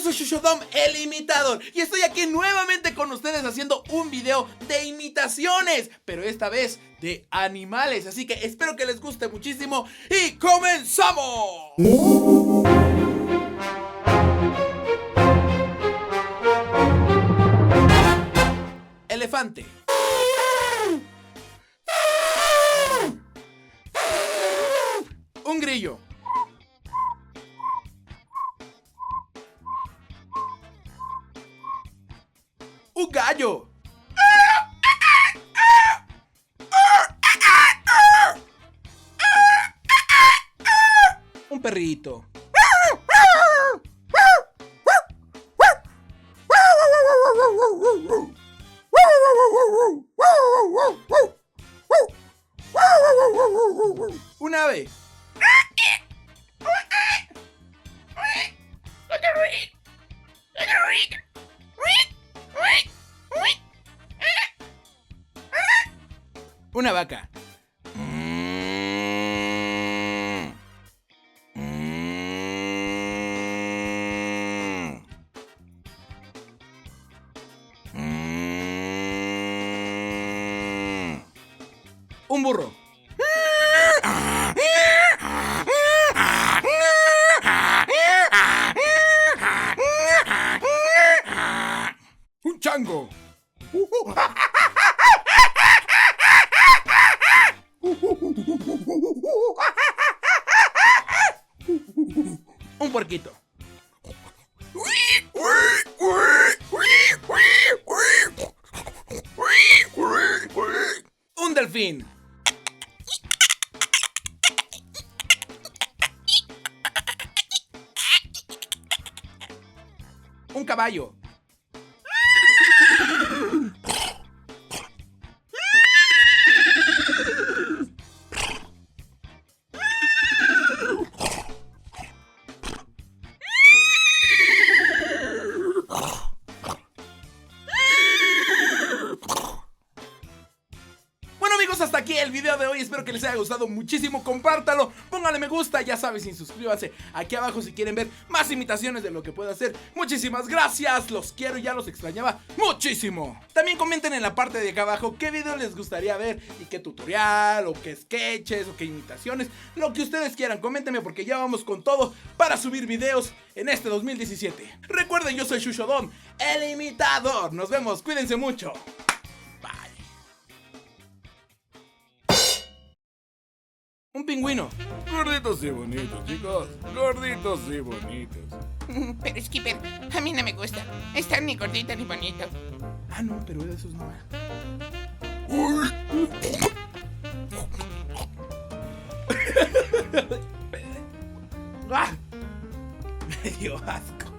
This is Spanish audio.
yo soy Shushodom, el imitador, y estoy aquí nuevamente con ustedes haciendo un video de imitaciones, pero esta vez de animales, así que espero que les guste muchísimo y ¡comenzamos! Elefante. Un grillo. Un gallo. Un perrito. Un ave. Una vaca. Un burro. Un chango. Un puerquito. Un delfín. Un caballo. Bueno amigos, hasta aquí el video de hoy, espero que les haya gustado muchísimo, compártalo, pónganle me gusta, ya sabes, y suscríbanse aquí abajo si quieren ver más imitaciones de lo que puedo hacer. Muchísimas gracias, los quiero y ya los extrañaba muchísimo. También comenten en la parte de acá abajo qué video les gustaría ver y qué tutorial, o qué sketches, o qué imitaciones, lo que ustedes quieran, coméntenme porque ya vamos con todo para subir videos en este 2017. Recuerden, yo soy Shushodom, el imitador, nos vemos, cuídense mucho. Un pingüino. Gorditos y bonitos, chicos. Gorditos y bonitos. Pero Skipper, a mí no me gusta. Está ni gordito ni bonito. Ah, no, pero de esos no. ¡Ah! Me dio asco.